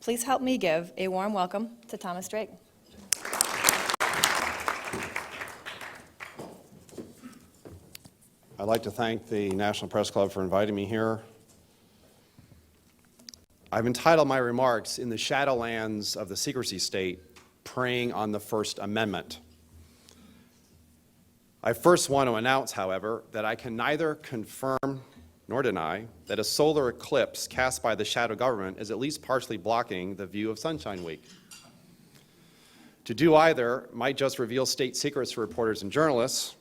Please help me give a warm welcome to Thomas Drake. I'd like to thank the National Press Club for inviting me here. I've entitled my remarks, "In the Shadowlands of the Secrecy State, Preying on the First Amendment." I first want to announce, however, that I can neither confirm nor deny that a solar eclipse cast by the shadow government is at least partially blocking the view of Sunshine Week. To do either might just reveal state secrets to reporters and journalists,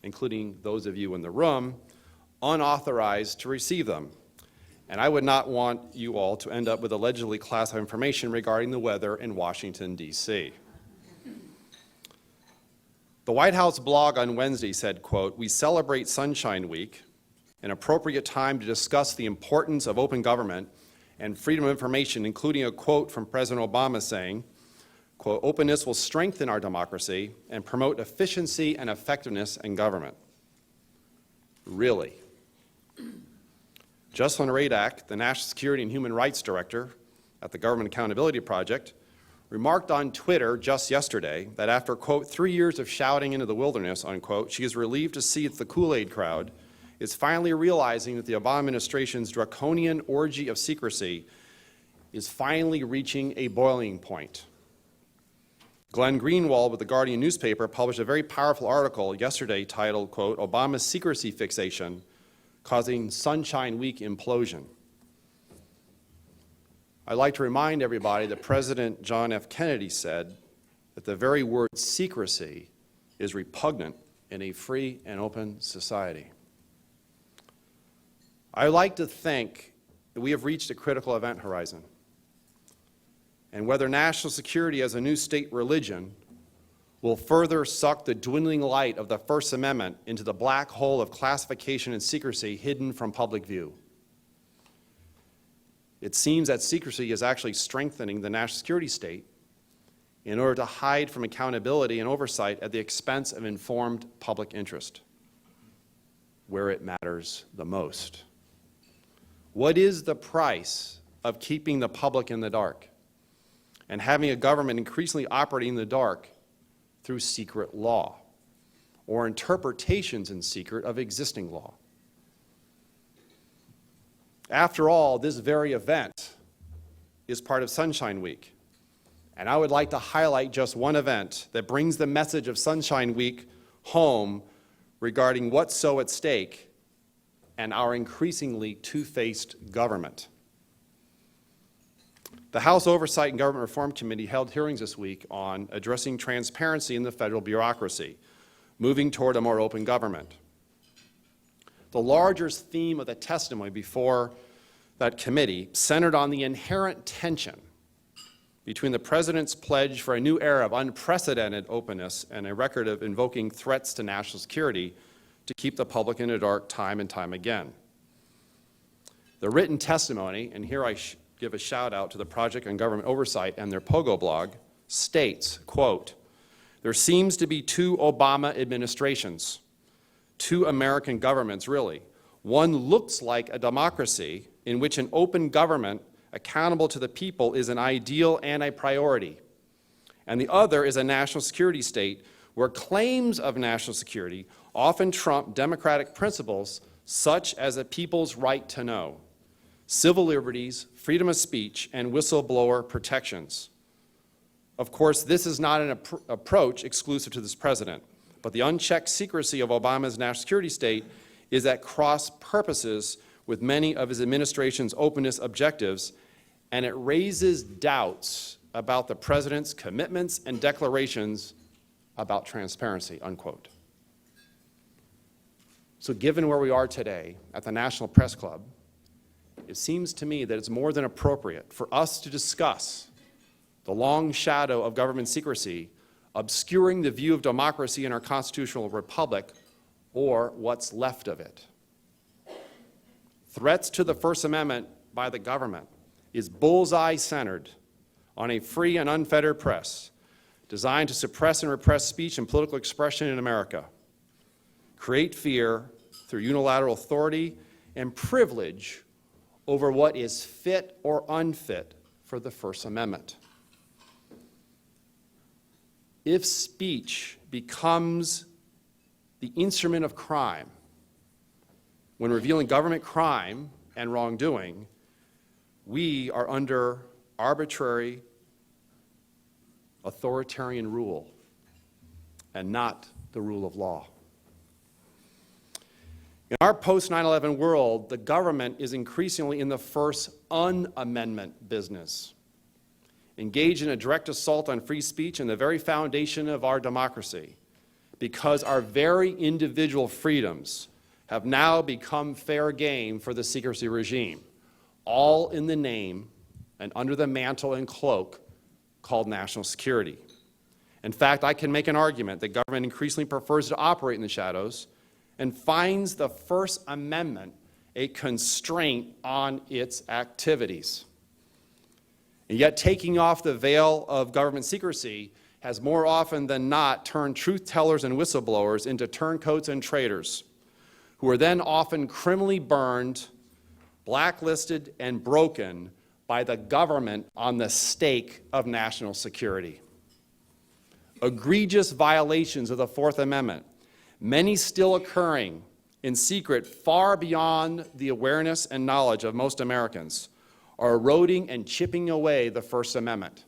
including those of you in the room, unauthorized to receive them. And I would not want you all to end up with allegedly classified information regarding the weather in Washington, D.C. The White House blog on Wednesday said, quote, "We celebrate Sunshine Week, an appropriate time to discuss the importance of open government and freedom of information," including a quote from President Obama saying, quote, "Openness will strengthen our democracy and promote efficiency and effectiveness in government." Really? Jocelyn Radak, the National Security and Human Rights Director at the Government Accountability Project, remarked on Twitter just yesterday that after, quote, 3 years of shouting into the wilderness, unquote, she is relieved to see that the Kool-Aid crowd is finally realizing that the Obama administration's draconian orgy of secrecy is finally reaching a boiling point. Glenn Greenwald with the Guardian newspaper published a very powerful article yesterday titled, quote, "Obama's Secrecy Fixation Causing Sunshine Week Implosion." I'd like to remind everybody that President John F. Kennedy said that the very word secrecy is repugnant in a free and open society. I like to think that we have reached a critical event horizon. And whether national security as a new state religion will further suck the dwindling light of the First Amendment into the black hole of classification and secrecy hidden from public view. It seems that secrecy is actually strengthening the national security state in order to hide from accountability and oversight at the expense of informed public interest, where it matters the most. What is the price of keeping the public in the dark and having a government increasingly operating in the dark through secret law or interpretations in secret of existing law? After all, this very event is part of Sunshine Week, and I would like to highlight just one event that brings the message of Sunshine Week home regarding what's so at stake and our increasingly two-faced government. The House Oversight and Government Reform Committee held hearings this week on addressing transparency in the federal bureaucracy, moving toward a more open government. The larger theme of the testimony before that committee centered on the inherent tension between the President's pledge for a new era of unprecedented openness and a record of invoking threats to national security to keep the public in the dark time and time again. The written testimony, and here I give a shout out to the Project on Government Oversight and their Pogo blog, states, quote, "There seems to be two Obama administrations, two American governments really. One looks like a democracy in which an open government accountable to the people is an ideal and a priority. And the other is a national security state where claims of national security often trump democratic principles such as a people's right to know, civil liberties, freedom of speech, and whistleblower protections. Of course, this is not an approach exclusive to this president, but the unchecked secrecy of Obama's national security state is at cross purposes with many of his administration's openness objectives, and it raises doubts about the president's commitments and declarations about transparency," unquote. So given where we are today at the National Press Club, it seems to me that it's more than appropriate for us to discuss the long shadow of government secrecy obscuring the view of democracy in our constitutional republic, or what's left of it. Threats to the First Amendment by the government is bullseye-centered on a free and unfettered press designed to suppress and repress speech and political expression in America, create fear through unilateral authority and privilege over what is fit or unfit for the First Amendment. If speech becomes the instrument of crime, when revealing government crime and wrongdoing, we are under arbitrary, authoritarian rule and not the rule of law. In our post-9/11 world, the government is increasingly in the first un-amendment business, engaged in a direct assault on free speech and the very foundation of our democracy, because our very individual freedoms have now become fair game for the secrecy regime, all in the name and under the mantle and cloak called national security. In fact, I can make an argument that government increasingly prefers to operate in the shadows and finds the First Amendment a constraint on its activities. And yet, taking off the veil of government secrecy has more often than not turned truth-tellers and whistleblowers into turncoats and traitors, who are then often criminally burned, blacklisted, and broken by the government on the stake of national security. Egregious violations of the Fourth Amendment, many still occurring in secret far beyond the awareness and knowledge of most Americans, are eroding and chipping away the First Amendment.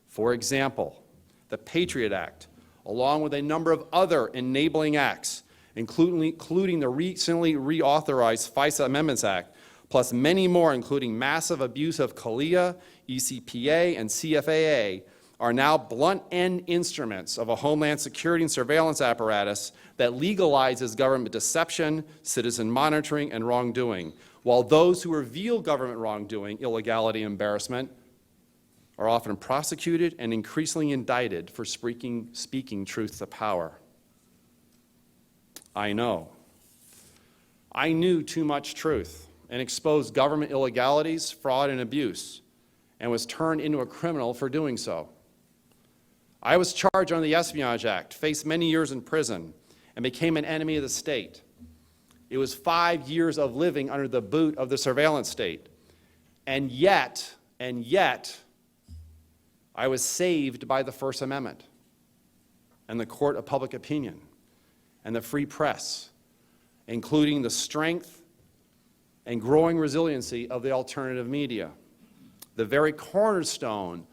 For example, the Patriot Act, along with a number of other enabling acts, including the recently reauthorized FISA Amendments Act, plus many more, including massive abuse of CALEA, ECPA, and CFAA, are now blunt-end instruments of a homeland security and surveillance apparatus that legalizes government deception, citizen monitoring, and wrongdoing, while those who reveal government wrongdoing, illegality, and embarrassment are often prosecuted and increasingly indicted for speaking truth to power. I know. I knew too much truth and exposed government illegalities, fraud, and abuse, and was turned into a criminal for doing so. I was charged under the Espionage Act, faced many years in prison, and became an enemy of the state. It was 5 years of living under the boot of the surveillance state. And yet, I was saved by the First Amendment and the court of public opinion and the free press, including the strength and growing resiliency of the alternative media, the very cornerstone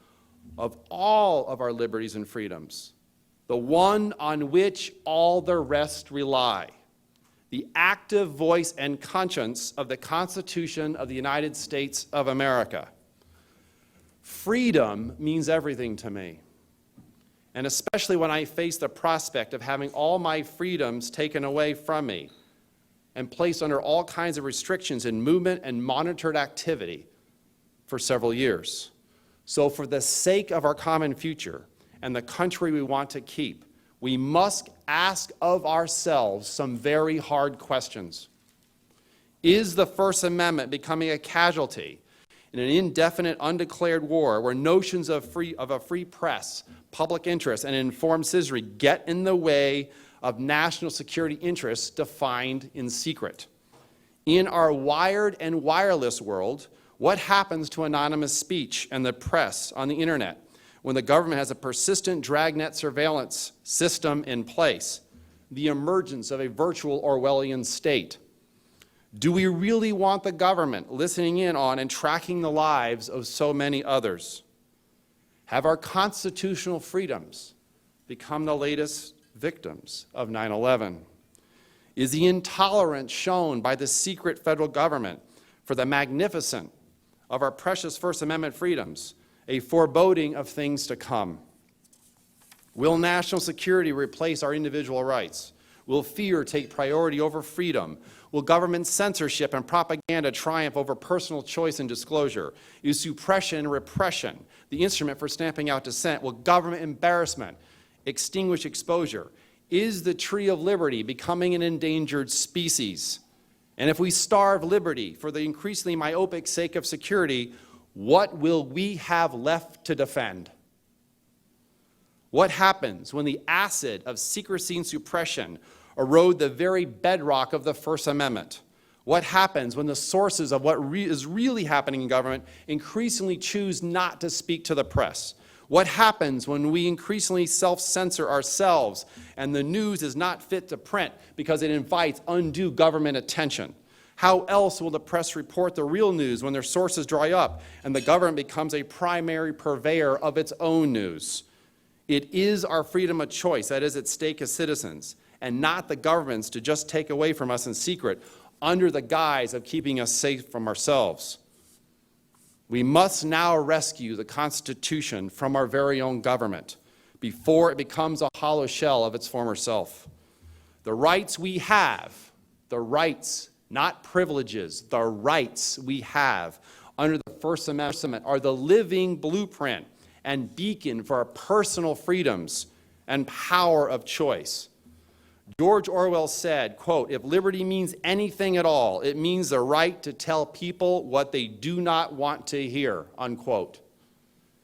of all of our liberties and freedoms, the one on which all the rest rely, the active voice and conscience of the Constitution of the United States of America. Freedom means everything to me, and especially when I face the prospect of having all my freedoms taken away from me and placed under all kinds of restrictions in movement and monitored activity for several years. So for the sake of our common future and the country we want to keep, we must ask of ourselves some very hard questions. Is the First Amendment becoming a casualty in an indefinite, undeclared war where notions of a free press, public interest, and informed citizenry get in the way of national security interests defined in secret? In our wired and wireless world, what happens to anonymous speech and the press on the internet when the government has a persistent dragnet surveillance system in place, the emergence of a virtual Orwellian state? Do we really want the government listening in on and tracking the lives of so many others? Have our constitutional freedoms become the latest victims of 9/11? Is the intolerance shown by the secret federal government for the magnificent of our precious First Amendment freedoms a foreboding of things to come? Will national security replace our individual rights? Will fear take priority over freedom? Will government censorship and propaganda triumph over personal choice and disclosure? Is suppression and repression the instrument for stamping out dissent? Will government embarrassment extinguish exposure? Is the tree of liberty becoming an endangered species? And if we starve liberty for the increasingly myopic sake of security, what will we have left to defend? What happens when the acid of secrecy and suppression erode the very bedrock of the First Amendment? What happens when the sources of what is really happening in government increasingly choose not to speak to the press? What happens when we increasingly self-censor ourselves and the news is not fit to print because it invites undue government attention? How else will the press report the real news when their sources dry up and the government becomes a primary purveyor of its own news? It is our freedom of choice that is at stake as citizens, and not the government's to just take away from us in secret under the guise of keeping us safe from ourselves. We must now rescue the Constitution from our very own government before it becomes a hollow shell of its former self. The rights we have, the rights, not privileges, the rights we have under the First Amendment are the living blueprint and beacon for our personal freedoms and power of choice. George Orwell said, quote, "If liberty means anything at all, it means the right to tell people what they do not want to hear," unquote.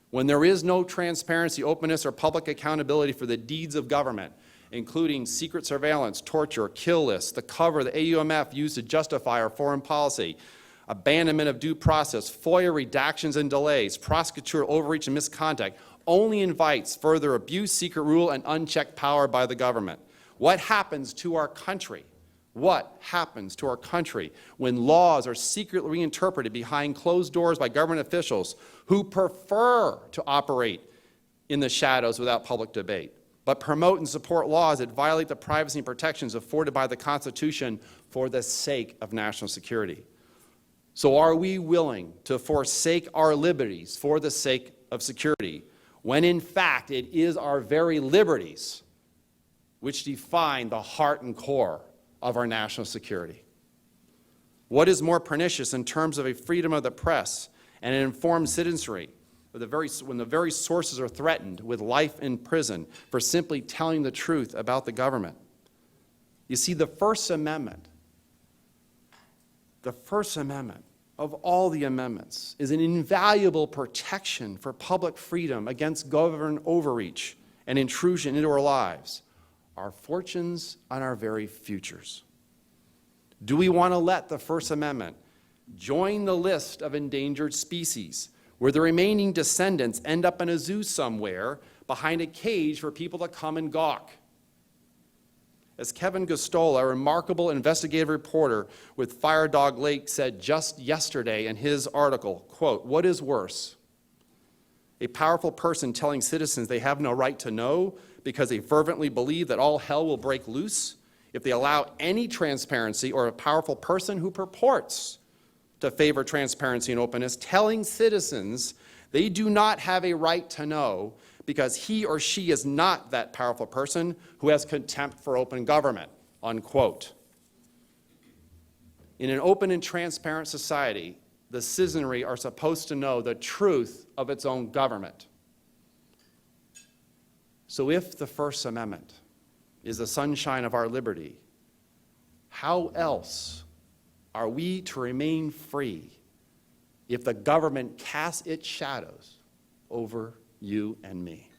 When there is no transparency, openness, or public accountability for the deeds of government, including secret surveillance, torture, kill lists, the cover the AUMF used to justify our foreign policy, abandonment of due process, FOIA redactions and delays, prosecutorial overreach and misconduct, only invites further abuse, secret rule, and unchecked power by the government. What happens to our country? What happens to our country when laws are secretly reinterpreted behind closed doors by government officials who prefer to operate in the shadows without public debate, but promote and support laws that violate the privacy and protections afforded by the Constitution for the sake of national security? So are we willing to forsake our liberties for the sake of security, when in fact it is our very liberties which define the heart and core of our national security? What is more pernicious in terms of a freedom of the press and an informed citizenry when the very sources are threatened with life in prison for simply telling the truth about the government? You see, the First Amendment of all the amendments is an invaluable protection for public freedom against government overreach and intrusion into our lives, our fortunes, and our very futures. Do we want to let the First Amendment join the list of endangered species, where the remaining descendants end up in a zoo somewhere behind a cage for people to come and gawk? As Kevin Gustola, a remarkable investigative reporter with Fire Dog Lake, said just yesterday in his article, quote, "What is worse? A powerful person telling citizens they have no right to know because they fervently believe that all hell will break loose if they allow any transparency, or a powerful person who purports to favor transparency and openness telling citizens they do not have a right to know because he or she is not that powerful person who has contempt for open government," unquote. In an open and transparent society, the citizenry are supposed to know the truth of its own government. So if the First Amendment is the sunshine of our liberty, how else are we to remain free if the government casts its shadows over you and me?